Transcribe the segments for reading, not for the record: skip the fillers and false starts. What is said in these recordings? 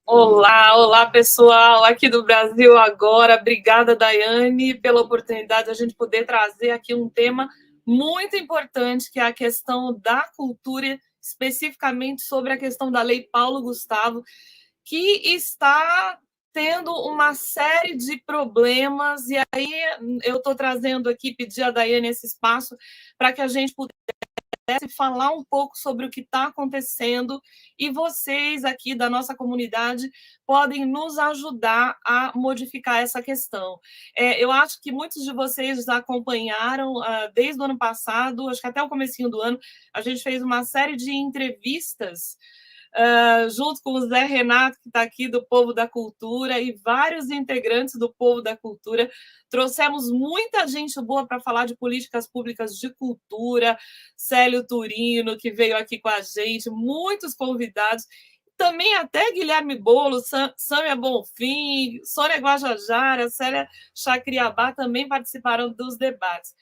Olá, olá pessoal aqui do Brasil agora. Obrigada, Daiane, pela oportunidade de a gente poder trazer aqui um tema muito importante, que é a questão da cultura, especificamente sobre a questão da Lei Paulo Gustavo, que está tendo uma série de problemas, e aí eu estou trazendo aqui, pedir a Daiane esse espaço para que a gente pudesse falar um pouco sobre o que está acontecendo, e vocês aqui da nossa comunidade podem nos ajudar a modificar essa questão. Eu acho que muitos de vocês acompanharam desde o ano passado, acho que até o comecinho do ano, a gente fez uma série de entrevistas junto com o Zé Renato, que está aqui do Povo da Cultura, e vários integrantes do Povo da Cultura. Trouxemos muita gente boa para falar de políticas públicas de cultura, Célio Turino, que veio aqui com a gente, muitos convidados, também até Guilherme Bolo, Sâmia Bonfim, Sônia Guajajara, Célia Chacriabá também participaram dos debates.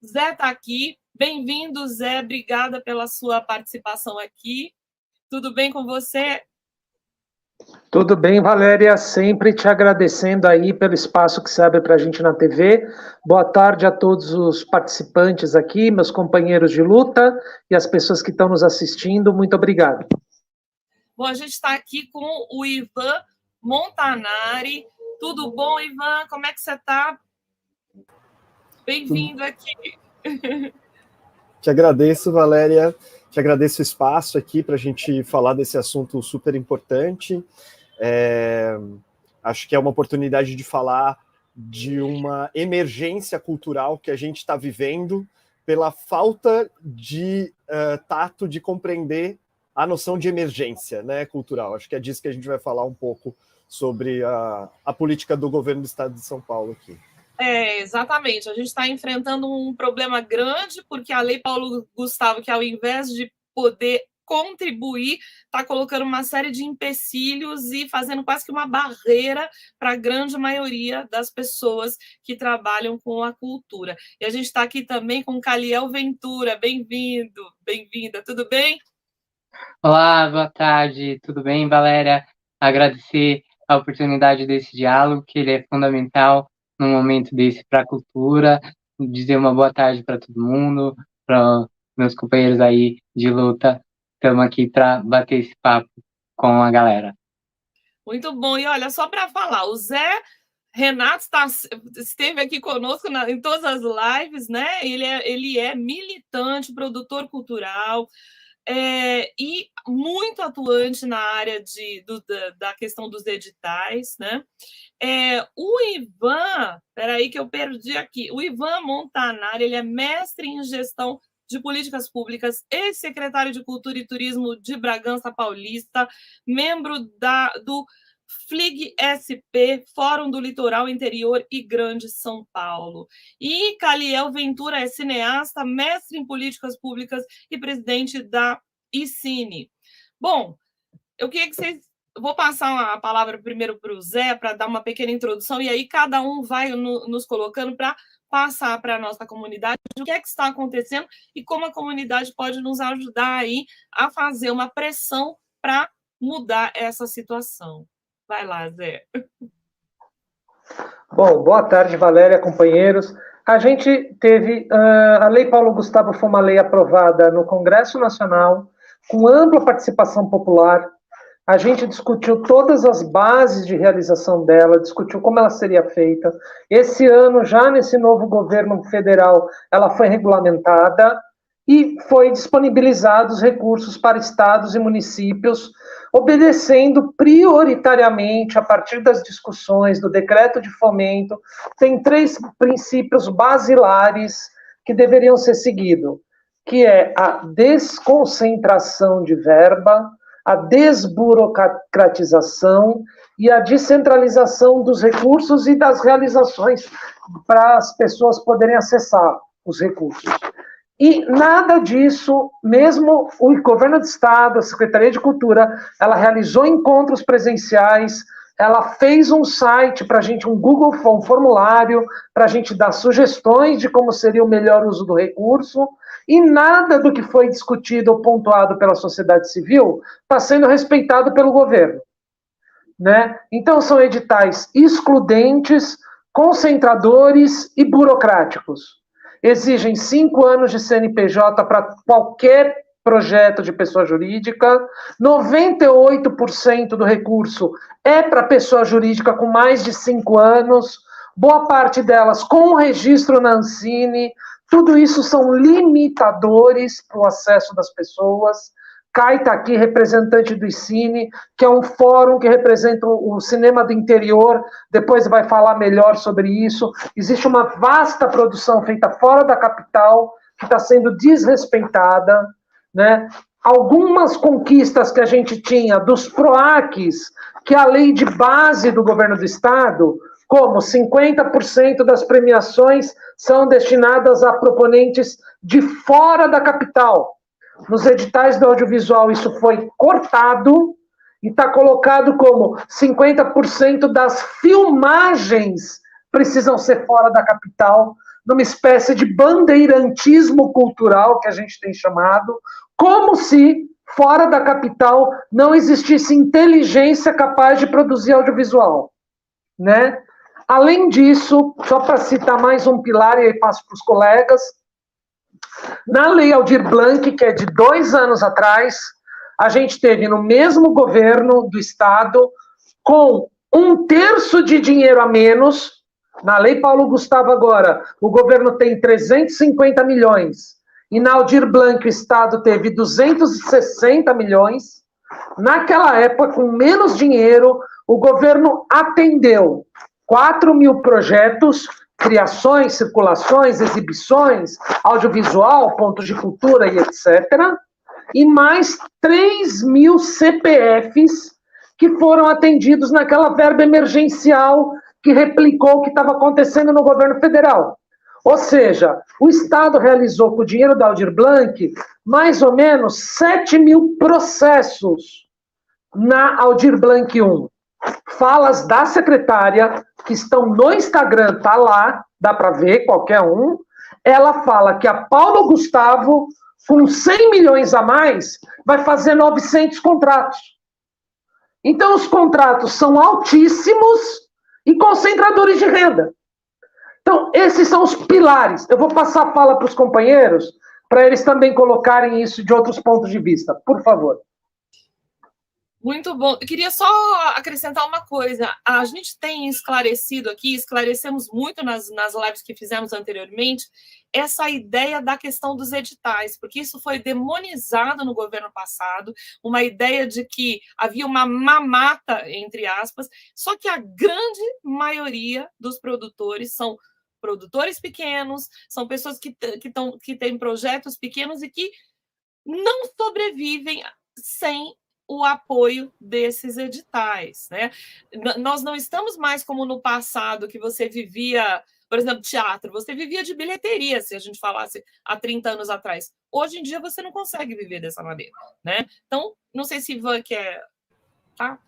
Zé está aqui, bem-vindo, Zé, obrigada pela sua participação aqui. Tudo bem com você? Tudo bem, Valéria, sempre te agradecendo aí pelo espaço que você abre para a gente na TV. Boa tarde a todos os participantes aqui, meus companheiros de luta e as pessoas que estão nos assistindo, muito obrigado. Bom, a gente está aqui com o Ivan Montanari. Tudo bom, Ivan? Como é que você está? Bem-vindo aqui. Te agradeço, Valéria. Te agradeço o espaço aqui para a gente falar desse assunto super importante. Acho que é uma oportunidade de falar de uma emergência cultural que a gente está vivendo pela falta de tato de compreender a noção de emergência, né, cultural. Acho que é disso que a gente vai falar um pouco sobre a política do governo do Estado de São Paulo aqui. Exatamente. A gente está enfrentando um problema grande, porque a Lei Paulo Gustavo, que ao invés de poder contribuir, está colocando uma série de empecilhos e fazendo quase que uma barreira para a grande maioria das pessoas que trabalham com a cultura. E a gente está aqui também com Caliel Ventura. Bem-vindo, bem-vinda. Tudo bem? Olá, boa tarde. Tudo bem, Valéria? Agradecer a oportunidade desse diálogo, que ele é fundamental num momento desse para a cultura. Dizer uma boa tarde para todo mundo, para meus companheiros aí de luta. Estamos aqui para bater esse papo com a galera. Muito bom. E olha, só para falar, o Zé Renato esteve aqui conosco em todas as lives, né? Ele é militante, produtor cultural, e muito atuante na área da questão dos editais, né? O Ivan, peraí que eu perdi aqui, o Ivan Montanari, ele é mestre em gestão de políticas públicas, ex-secretário de Cultura e Turismo de Bragança Paulista, membro do FLIG-SP, Fórum do Litoral Interior e Grande São Paulo. E Caliel Ventura é cineasta, mestre em políticas públicas e presidente da ICINE. Bom, eu queria que vocês... Vou passar a palavra primeiro para o Zé, para dar uma pequena introdução, e aí cada um vai nos colocando para passar para a nossa comunidade o que é que está acontecendo e como a comunidade pode nos ajudar aí a fazer uma pressão para mudar essa situação. Vai lá, Zé. Bom, boa tarde, Valéria, companheiros. A gente teve... a Lei Paulo Gustavo foi uma lei aprovada no Congresso Nacional, com ampla participação popular. A gente discutiu todas as bases de realização dela, discutiu como ela seria feita. Esse ano, já nesse novo governo federal, ela foi regulamentada e foi disponibilizados recursos para estados e municípios, obedecendo prioritariamente, a partir das discussões do decreto de fomento, tem 3 princípios basilares que deveriam ser seguidos, que é a desconcentração de verba, a desburocratização e a descentralização dos recursos e das realizações para as pessoas poderem acessar os recursos. E nada disso, mesmo o governo do Estado, a Secretaria de Cultura, ela realizou encontros presenciais, ela fez um site para a gente, um Google, um formulário, para a gente dar sugestões de como seria o melhor uso do recurso, e nada do que foi discutido ou pontuado pela sociedade civil está sendo respeitado pelo governo. né? Então, são editais excludentes, concentradores e burocráticos. Exigem 5 anos de CNPJ para qualquer projeto de pessoa jurídica, 98% do recurso é para pessoa jurídica com mais de 5 anos, boa parte delas com registro na Ancine. Tudo isso são limitadores para o acesso das pessoas. Kai está aqui, representante do ICINE, que é um fórum que representa o cinema do interior, depois vai falar melhor sobre isso. Existe uma vasta produção feita fora da capital, que está sendo desrespeitada, né? Algumas conquistas que a gente tinha dos PROACs, que é a lei de base do governo do Estado, como 50% das premiações são destinadas a proponentes de fora da capital. Nos editais do audiovisual isso foi cortado e está colocado como 50% das filmagens precisam ser fora da capital, numa espécie de bandeirantismo cultural que a gente tem chamado, como se fora da capital não existisse inteligência capaz de produzir audiovisual, né? Além disso, só para citar mais um pilar, e aí passo para os colegas, na Lei Aldir Blanc, que é de 2 anos atrás, a gente teve no mesmo governo do Estado, com 1/3 de dinheiro a menos. Na Lei Paulo Gustavo agora, o governo tem 350 milhões, e na Aldir Blanc o Estado teve 260 milhões. Naquela época, com menos dinheiro, o governo atendeu 4.000 projetos, criações, circulações, exibições, audiovisual, pontos de cultura e etc. E mais 3.000 CPFs que foram atendidos naquela verba emergencial que replicou o que estava acontecendo no governo federal. Ou seja, o Estado realizou com o dinheiro da Aldir Blanc mais ou menos 7.000 processos na Aldir Blanc 1. Falas da secretária, que estão no Instagram, tá lá, dá para ver, qualquer um. Ela fala que a Paulo Gustavo, com 100 milhões a mais, vai fazer 900 contratos. Então, os contratos são altíssimos e concentradores de renda. Então, esses são os pilares. Eu vou passar a fala para os companheiros, para eles também colocarem isso de outros pontos de vista. Por favor. Muito bom. Eu queria só acrescentar uma coisa. A gente tem esclarecido aqui, esclarecemos muito nas lives que fizemos anteriormente, essa ideia da questão dos editais, porque isso foi demonizado no governo passado, uma ideia de que havia uma mamata, entre aspas, só que a grande maioria dos produtores são produtores pequenos, são pessoas que têm projetos pequenos e que não sobrevivem sem o apoio desses editais, né? Nós não estamos mais como no passado, que você vivia, por exemplo, teatro, você vivia de bilheteria, se a gente falasse há 30 anos atrás. Hoje em dia você não consegue viver dessa maneira, né? Então, não sei se Ivan quer... Tá?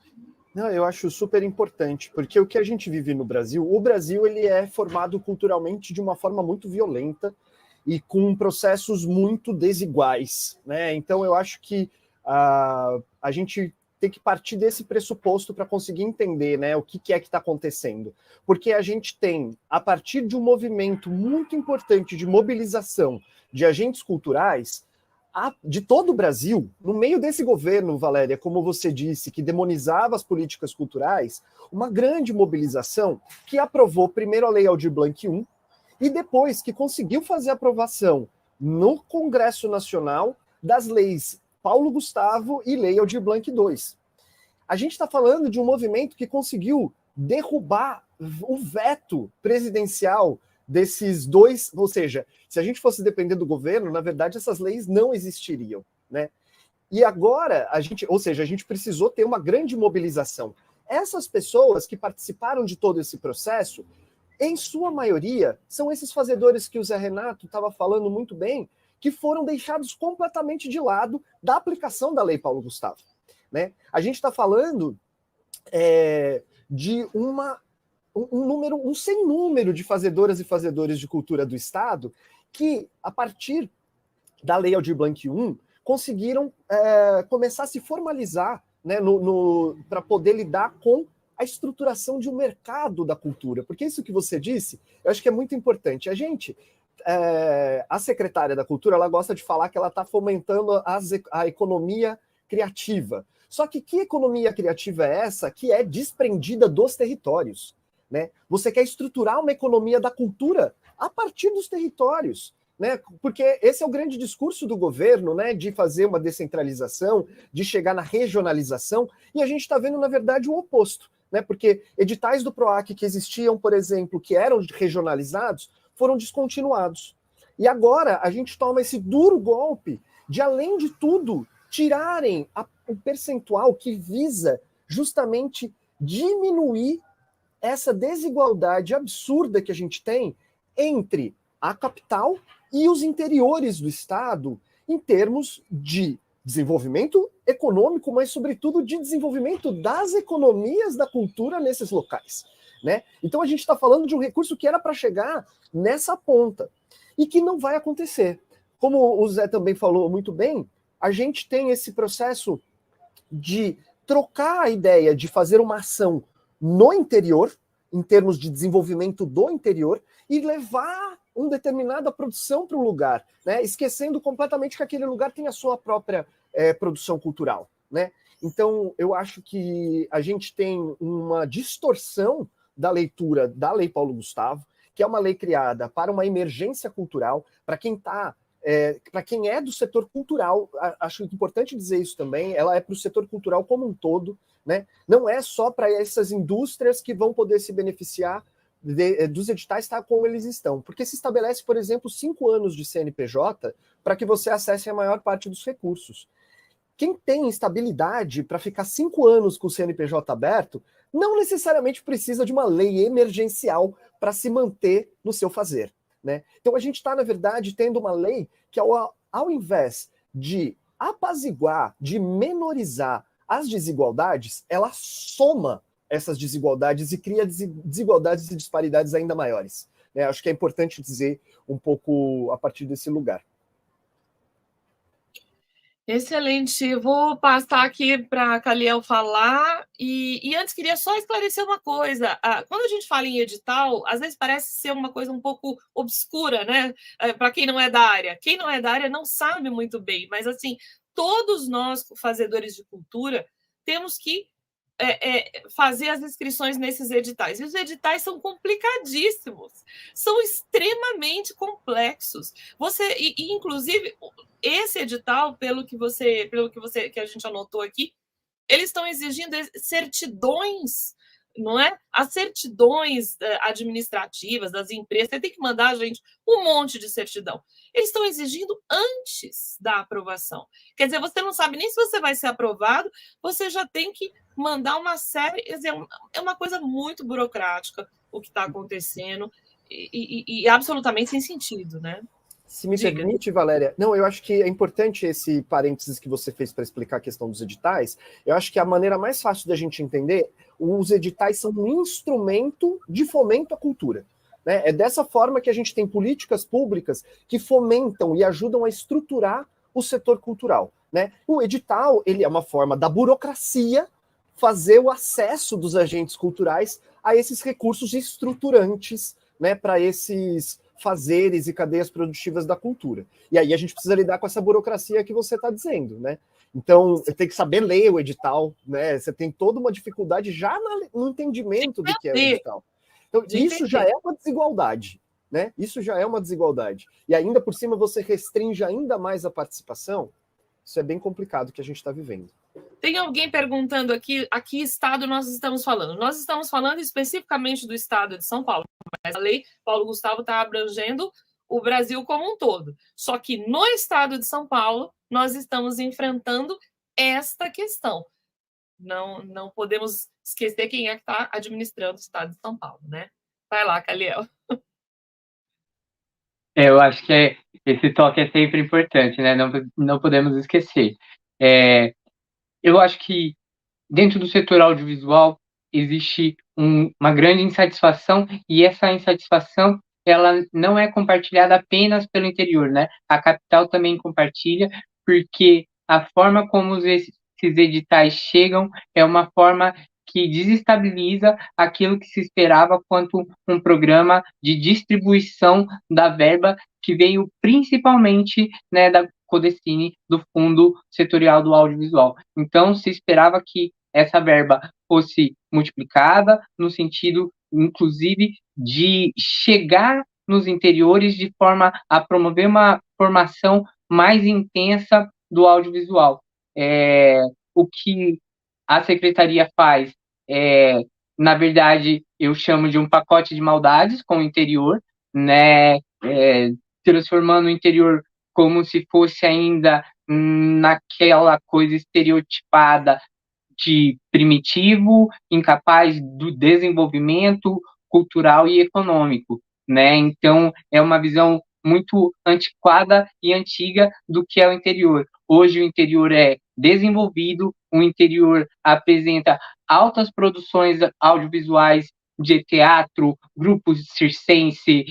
Não, eu acho super importante, porque o que a gente vive no Brasil, o Brasil ele é formado culturalmente de uma forma muito violenta e com processos muito desiguais, né? Então, eu acho que a gente tem que partir desse pressuposto para conseguir entender, né, o que é que está acontecendo. Porque a gente tem, a partir de um movimento muito importante de mobilização de agentes culturais de todo o Brasil, no meio desse governo, Valéria, como você disse, que demonizava as políticas culturais, uma grande mobilização que aprovou primeiro a Lei Aldir Blanc I e depois que conseguiu fazer aprovação no Congresso Nacional das leis Paulo Gustavo e Lei Aldir Blanc II. A gente está falando de um movimento que conseguiu derrubar o veto presidencial desses dois, ou seja, se a gente fosse depender do governo, na verdade essas leis não existiriam, né? E agora a gente precisou ter uma grande mobilização. Essas pessoas que participaram de todo esse processo, em sua maioria, são esses fazedores que o Zé Renato estava falando muito bem, que foram deixados completamente de lado da aplicação da Lei Paulo Gustavo, né? A gente está falando de um sem número de fazedoras e fazedores de cultura do Estado que, a partir da Lei Aldir Blanc I, conseguiram começar a se formalizar né, para poder lidar com a estruturação de um mercado da cultura. Porque isso que você disse, eu acho que é muito importante. A secretária da Cultura, ela gosta de falar que ela está fomentando a economia criativa. Só que economia criativa é essa que é desprendida dos territórios? Né? Você quer estruturar uma economia da cultura a partir dos territórios. Né? Porque esse é o grande discurso do governo, né? De fazer uma descentralização, de chegar na regionalização, e a gente está vendo, na verdade, o oposto. Né? Porque editais do PROAC que existiam, por exemplo, que eram regionalizados, foram descontinuados. E agora a gente toma esse duro golpe de, além de tudo, tirarem o percentual que visa justamente diminuir essa desigualdade absurda que a gente tem entre a capital e os interiores do estado em termos de desenvolvimento econômico, mas sobretudo de desenvolvimento das economias da cultura nesses locais. Né? Então a gente está falando de um recurso que era para chegar nessa ponta e que não vai acontecer. Como o Zé também falou muito bem, a gente tem esse processo de trocar a ideia de fazer uma ação no interior, em termos de desenvolvimento do interior, e levar uma determinada produção para um lugar, né? Esquecendo completamente que aquele lugar tem a sua própria produção cultural. Né? Então, eu acho que a gente tem uma distorção da leitura da Lei Paulo Gustavo, que é uma lei criada para uma emergência cultural, para quem para quem é do setor cultural, acho importante dizer isso também, ela é para o setor cultural como um todo, né? Não é só para essas indústrias que vão poder se beneficiar dos editais tal como eles estão, porque se estabelece, por exemplo, 5 anos de CNPJ para que você acesse a maior parte dos recursos. Quem tem estabilidade para ficar 5 anos com o CNPJ aberto, não necessariamente precisa de uma lei emergencial para se manter no seu fazer. Né? Então a gente está, na verdade, tendo uma lei que, ao invés de apaziguar, de menorizar as desigualdades, ela soma essas desigualdades e cria desigualdades e disparidades ainda maiores. Né? Acho que é importante dizer um pouco a partir desse lugar. Excelente. Vou passar aqui para a Caliel falar. E antes, queria só esclarecer uma coisa. Quando a gente fala em edital, às vezes parece ser uma coisa um pouco obscura, né? Para quem não é da área. Quem não é da área não sabe muito bem, mas, assim, todos nós, fazedores de cultura, temos que fazer as inscrições nesses editais. E os editais são complicadíssimos, são extremamente complexos. Inclusive, esse edital, pelo que a gente anotou aqui, eles estão exigindo certidões, não é? As certidões administrativas das empresas, você tem que mandar, gente, um monte de certidão. Eles estão exigindo antes da aprovação. Quer dizer, você não sabe nem se você vai ser aprovado, você já tem que mandar uma série. É uma coisa muito burocrática o que está acontecendo e absolutamente sem sentido, né? Se me permite, Valéria, não, eu acho que é importante esse parênteses que você fez para explicar a questão dos editais. Eu acho que a maneira mais fácil da gente entender, os editais são um instrumento de fomento à cultura. Né? É dessa forma que a gente tem políticas públicas que fomentam e ajudam a estruturar o setor cultural. Né? O edital, ele é uma forma da burocracia fazer o acesso dos agentes culturais a esses recursos estruturantes, né, para esses fazeres e cadeias produtivas da cultura. E aí a gente precisa lidar com essa burocracia que você está dizendo, né? Então, tem que saber ler o edital, né? Você tem toda uma dificuldade já no entendimento do que é o edital. Então, isso já é uma desigualdade, né? Isso já é uma desigualdade. E ainda por cima você restringe ainda mais a participação. Isso é bem complicado que a gente está vivendo. Tem alguém perguntando aqui, a que estado nós estamos falando? Nós estamos falando especificamente do estado de São Paulo, mas a lei Paulo Gustavo está abrangendo o Brasil como um todo. Só que no estado de São Paulo, nós estamos enfrentando esta questão. Não podemos esquecer quem é que está administrando o estado de São Paulo, né? Vai lá, Caliel. Eu acho que esse toque é sempre importante, né? Não podemos esquecer. Eu acho que dentro do setor audiovisual existe uma grande insatisfação, e essa insatisfação ela não é compartilhada apenas pelo interior, né? A capital também compartilha, porque a forma como esses editais chegam é uma forma que desestabiliza aquilo que se esperava quanto um programa de distribuição da verba que veio principalmente, né, da Codecine, do Fundo Setorial do Audiovisual. Então, se esperava que essa verba fosse multiplicada no sentido, inclusive, de chegar nos interiores de forma a promover uma formação mais intensa do audiovisual. O que a secretaria faz na verdade, eu chamo de um pacote de maldades com o interior, né, transformando o interior como se fosse ainda naquela coisa estereotipada de primitivo, incapaz do desenvolvimento cultural e econômico, né? Então, é uma visão muito antiquada e antiga do que é o interior. Hoje, o interior é desenvolvido, o interior apresenta altas produções audiovisuais de teatro, grupos circense,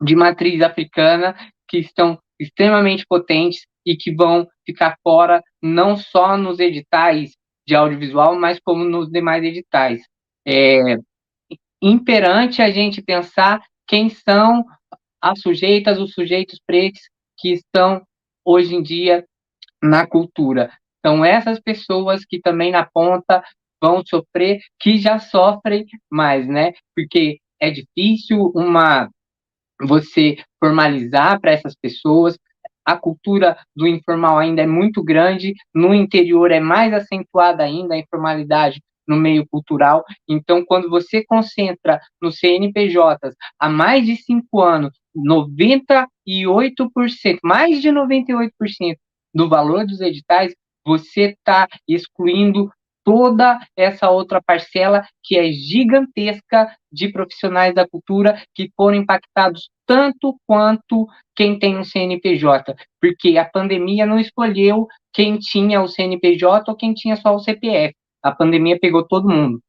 de matriz africana, que estão extremamente potentes e que vão ficar fora não só nos editais de audiovisual, mas como nos demais editais. É imperante a gente pensar quem são as sujeitas, os sujeitos pretos que estão hoje em dia na cultura. São essas pessoas que também na ponta vão sofrer, que já sofrem mais, né? Porque é difícil você formalizar para essas pessoas. A cultura do informal ainda é muito grande, no interior é mais acentuada ainda a informalidade no meio cultural. Então, quando você concentra nos CNPJs há mais de 5 anos, 98%, mais de 98% do valor dos editais, você está excluindo toda essa outra parcela que é gigantesca de profissionais da cultura que foram impactados tanto quanto quem tem um CNPJ, porque a pandemia não escolheu quem tinha o CNPJ ou quem tinha só o CPF. A pandemia pegou todo mundo.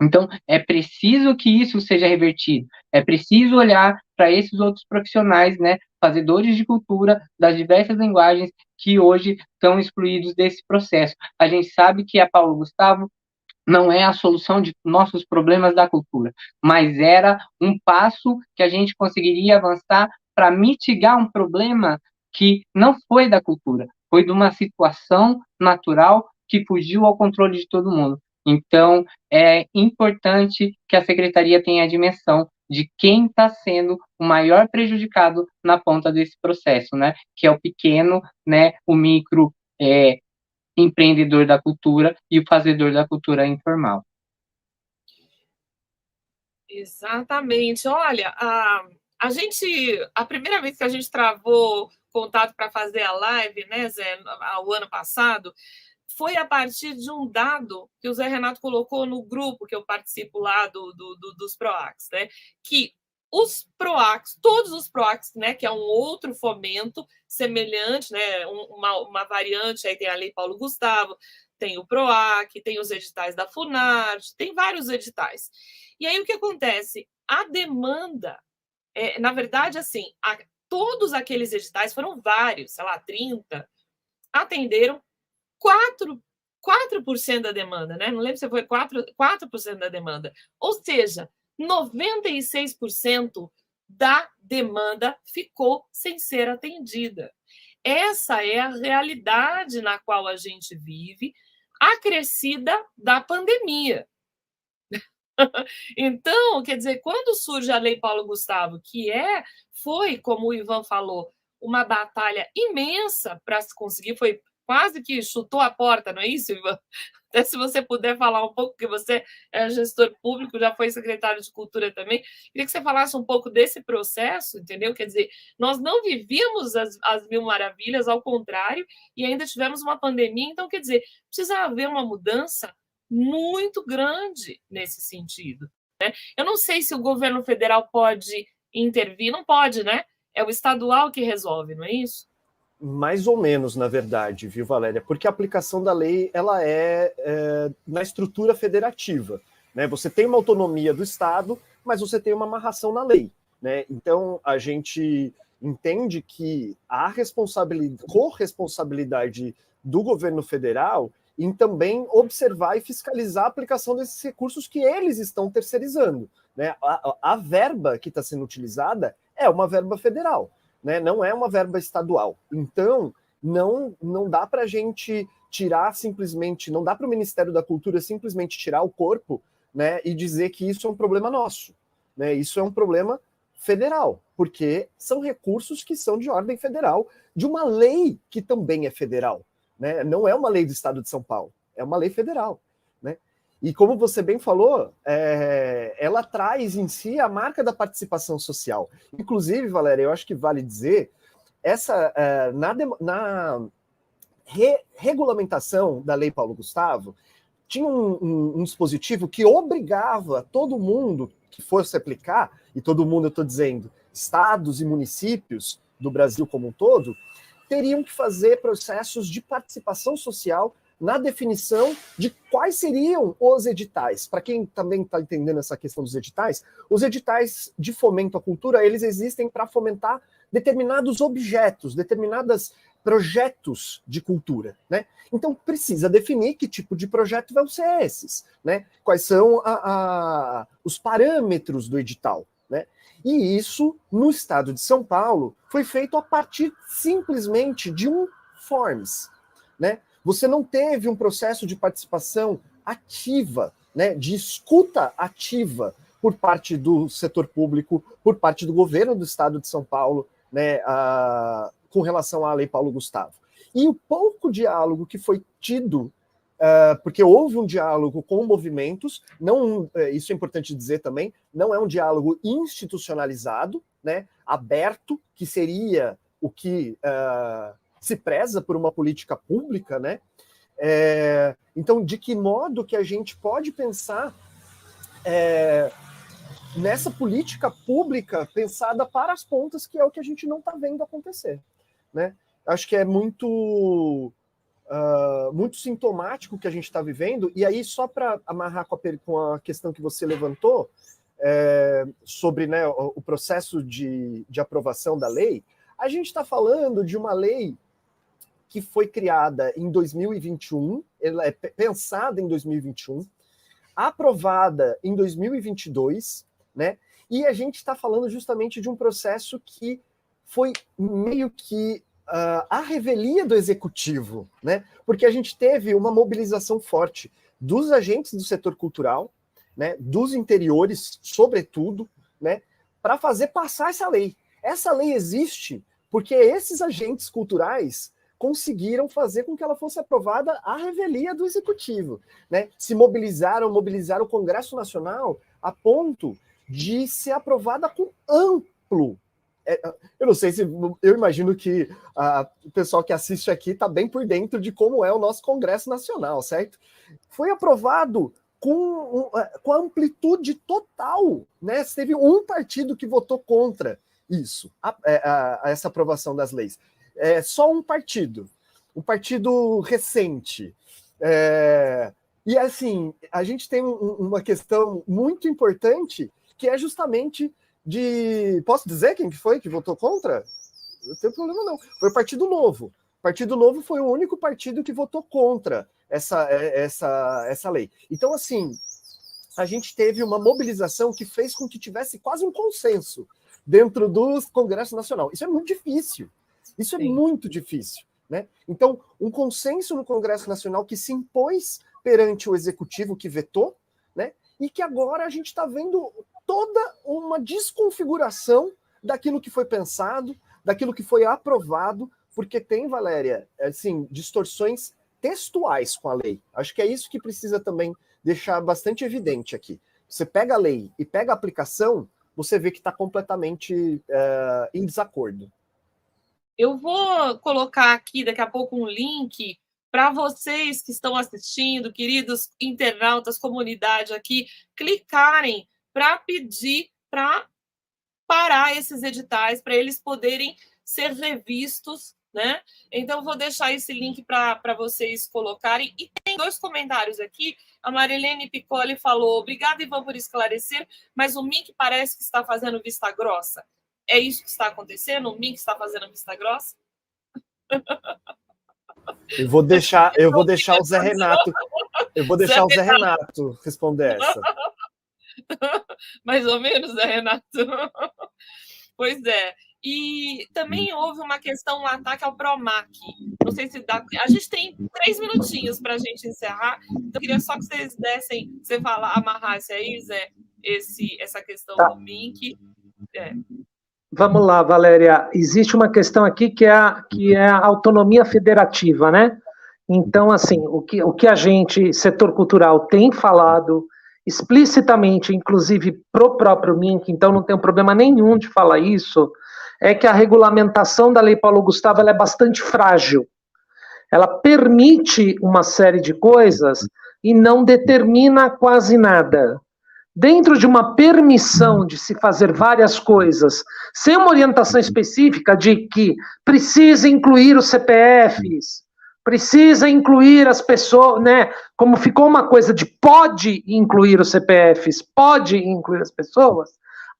Então, é preciso que isso seja revertido. É preciso olhar para esses outros profissionais, né, fazedores de cultura das diversas linguagens que hoje estão excluídos desse processo. A gente sabe que a Paulo Gustavo não é a solução de nossos problemas da cultura, mas era um passo que a gente conseguiria avançar para mitigar um problema que não foi da cultura, foi de uma situação natural que fugiu ao controle de todo mundo. Então, é importante que a secretaria tenha a dimensão de quem está sendo o maior prejudicado na ponta desse processo, né? Que é o pequeno, né? O micro empreendedor da cultura e o fazedor da cultura informal. Exatamente. Olha, a primeira vez que a gente travou contato para fazer a live, né, Zé, o ano passado, foi a partir de um dado que o Zé Renato colocou no grupo que eu participo lá dos PROACs, né? Que os PROACs, todos os PROACs, né, que é um outro fomento semelhante, né, uma variante, aí tem a Lei Paulo Gustavo, tem o PROAC, tem os editais da Funarte, tem vários editais. E aí o que acontece? A demanda, na verdade, assim, todos aqueles editais, foram vários, sei lá, 30, atenderam 4% da demanda, né? Não lembro se foi 4% da demanda. Ou seja, 96% da demanda ficou sem ser atendida. Essa é a realidade na qual a gente vive, acrescida da pandemia. Então, quer dizer, quando surge a Lei Paulo Gustavo, que foi, como o Ivan falou, uma batalha imensa para se conseguir, foi quase que chutou a porta, não é isso, Ivan? Até se você puder falar um pouco, porque você é gestor público, já foi secretário de Cultura também, queria que você falasse um pouco desse processo, entendeu? Quer dizer, nós não vivíamos as mil maravilhas, ao contrário, e ainda tivemos uma pandemia, então, quer dizer, precisa haver uma mudança muito grande nesse sentido, né? Eu não sei se o governo federal pode intervir, não pode, né? É o estadual que resolve, não é isso? Mais ou menos, na verdade, viu, Valéria? Porque a aplicação da lei ela é na estrutura federativa, né? Você tem uma autonomia do Estado, mas você tem uma amarração na lei, né? Então, a gente entende que a corresponsabilidade do governo federal em também observar e fiscalizar a aplicação desses recursos que eles estão terceirizando, né? A verba que está sendo utilizada é uma verba federal, né? Não é uma verba estadual. Então, não dá para a gente tirar simplesmente, não dá para o Ministério da Cultura simplesmente tirar o corpo, né, e dizer que isso é um problema nosso, né? Isso é um problema federal, porque são recursos que são de ordem federal, de uma lei que também é federal, né? Não é uma lei do Estado de São Paulo, é uma lei federal, né? E como você bem falou, ela traz em si a marca da participação social. Inclusive, Valéria, eu acho que vale dizer, na regulamentação da Lei Paulo Gustavo, tinha um dispositivo que obrigava todo mundo que fosse aplicar, e todo mundo, eu estou dizendo, estados e municípios do Brasil como um todo, teriam que fazer processos de participação social na definição de quais seriam os editais. Para quem também está entendendo essa questão dos editais, os editais de fomento à cultura, eles existem para fomentar determinados objetos, determinados projetos de cultura, né? Então precisa definir que tipo de projeto vão ser esses, né? Quais são os parâmetros do edital, né? E isso, no estado de São Paulo, foi feito a partir simplesmente de um forms, né? Você não teve um processo de participação ativa, né, de escuta ativa por parte do setor público, por parte do governo do estado de São Paulo, né, com relação à Lei Paulo Gustavo. E o pouco diálogo que foi tido, porque houve um diálogo com movimentos, não, isso é importante dizer também, não é um diálogo institucionalizado, né, aberto, que seria o que se preza por uma política pública, né? Então, de que modo que a gente pode pensar nessa política pública pensada para as pontas, que é o que a gente não está vendo acontecer, né? Acho que é muito sintomático o que a gente está vivendo, e aí só para amarrar com a questão que você levantou, sobre, né, o processo de aprovação da lei, a gente está falando de uma lei que foi criada em 2021, ela é pensada em 2021, aprovada em 2022, né? E a gente está falando justamente de um processo que foi meio que a revelia do executivo, né? Porque a gente teve uma mobilização forte dos agentes do setor cultural, né? Dos interiores, sobretudo, né? Para fazer passar essa lei. Essa lei existe porque esses agentes culturais conseguiram fazer com que ela fosse aprovada à revelia do executivo, né? Se mobilizaram o Congresso Nacional a ponto de ser aprovada com amplo. Eu não sei se... Eu imagino que o pessoal que assiste aqui está bem por dentro de como é o nosso Congresso Nacional, certo? Foi aprovado com amplitude total, né? Teve um partido que votou contra isso, essa aprovação das leis. Só um partido recente. E assim, a gente tem uma questão muito importante, que é justamente de... Posso dizer quem que foi que votou contra? Não tem problema não. Foi o Partido Novo. O Partido Novo foi o único partido que votou contra essa lei. Então, assim, a gente teve uma mobilização que fez com que tivesse quase um consenso dentro do Congresso Nacional. Isso é muito difícil. Isso é muito difícil, né? Então, um consenso no Congresso Nacional que se impôs perante o Executivo que vetou, né? E que agora a gente está vendo toda uma desconfiguração daquilo que foi pensado, daquilo que foi aprovado, porque tem, Valéria, assim, distorções textuais com a lei. Acho que é isso que precisa também deixar bastante evidente aqui. Você pega a lei e pega a aplicação, você vê que está completamente em desacordo. Eu vou colocar aqui daqui a pouco um link para vocês que estão assistindo, queridos internautas, comunidade aqui, clicarem para pedir para parar esses editais, para eles poderem ser revistos, né? Então, vou deixar esse link para vocês colocarem. E tem 2 comentários aqui. A Marilene Piccoli falou: obrigada, Ivan, por esclarecer, mas o Mink parece que está fazendo vista grossa. É isso que está acontecendo? O Mink está fazendo vista grossa? Eu vou deixar o Zé Renato. Eu vou deixar o Zé Renato responder essa. Mais ou menos, Zé Renato. Pois é. E também houve uma questão, um ataque ao PROMAC. Não sei se dá. A gente tem 3 minutinhos para a gente encerrar. Então, eu queria só que vocês você amarrasse aí, Zé, essa questão do MINC. Vamos lá, Valéria. Existe uma questão aqui que é a autonomia federativa, né? Então, assim, o que a gente, setor cultural, tem falado explicitamente, inclusive para o próprio MINC, então não tem problema nenhum de falar isso, é que a regulamentação da Lei Paulo Gustavo ela é bastante frágil. Ela permite uma série de coisas e não determina quase nada. Dentro de uma permissão de se fazer várias coisas, sem uma orientação específica de que precisa incluir os CPFs, precisa incluir as pessoas, né? Como ficou uma coisa de pode incluir os CPFs, pode incluir as pessoas,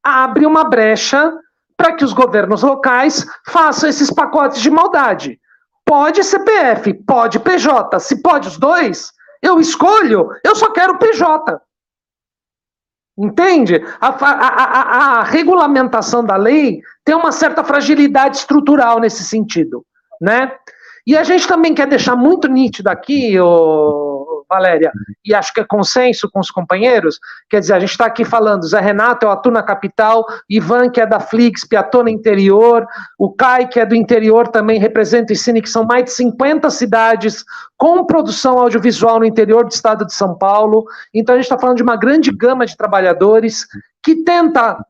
abre uma brecha para que os governos locais façam esses pacotes de maldade. Pode CPF, pode PJ. Se pode os dois, eu escolho, eu só quero PJ. Entende? A regulamentação da lei tem uma certa fragilidade estrutural nesse sentido, né? E a gente também quer deixar muito nítido aqui, Valéria, e acho que é consenso com os companheiros, quer dizer, a gente está aqui falando, Zé Renato, eu atuo na capital, Ivan, que é da Flix, atua no interior, o Kai, que é do interior, também representa o Cine, que são mais de 50 cidades com produção audiovisual no interior do estado de São Paulo. Então a gente está falando de uma grande gama de trabalhadores que tenta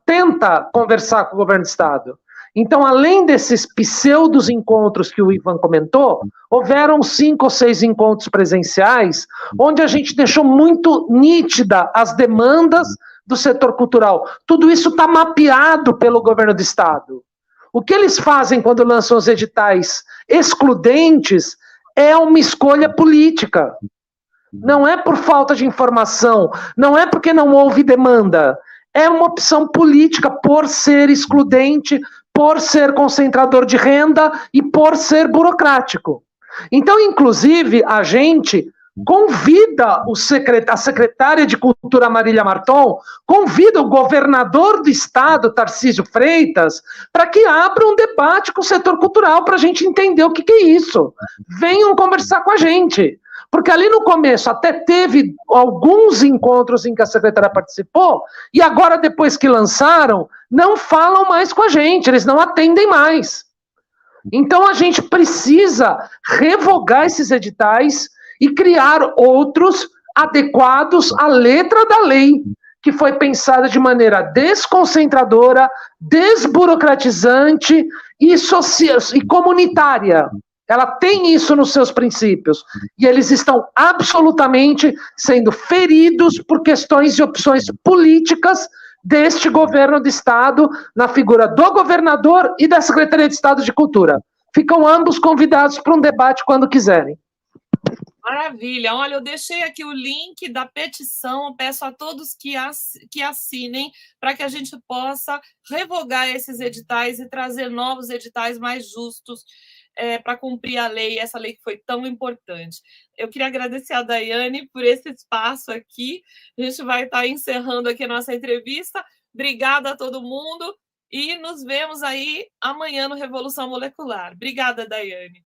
conversar com o governo do estado. Então, além desses pseudos encontros que o Ivan comentou, houveram 5 ou 6 encontros presenciais, onde a gente deixou muito nítida as demandas do setor cultural. Tudo isso está mapeado pelo governo do estado. O que eles fazem quando lançam os editais excludentes é uma escolha política. Não é por falta de informação, não é porque não houve demanda. É uma opção política por ser excludente, por ser concentrador de renda e por ser burocrático. Então, inclusive, a gente convida a secretária de Cultura, Marília Marton, convida o governador do estado, Tarcísio Freitas, para que abra um debate com o setor cultural para a gente entender o que é isso. Venham conversar com a gente. Porque ali no começo até teve alguns encontros em que a secretária participou, e agora, depois que lançaram, não falam mais com a gente, eles não atendem mais. Então a gente precisa revogar esses editais e criar outros adequados à letra da lei, que foi pensada de maneira desconcentradora, desburocratizante e comunitária. Ela tem isso nos seus princípios. E eles estão absolutamente sendo feridos por questões e opções políticas deste governo do Estado, na figura do governador e da Secretaria de Estado de Cultura. Ficam ambos convidados para um debate quando quiserem. Maravilha. Olha, eu deixei aqui o link da petição, peço a todos que assinem para que a gente possa revogar esses editais e trazer novos editais mais justos para cumprir a lei, essa lei que foi tão importante. Eu queria agradecer a Daiane por esse espaço aqui. A gente vai estar encerrando aqui a nossa entrevista. Obrigada a todo mundo e nos vemos aí amanhã no Revolução Molecular. Obrigada, Daiane.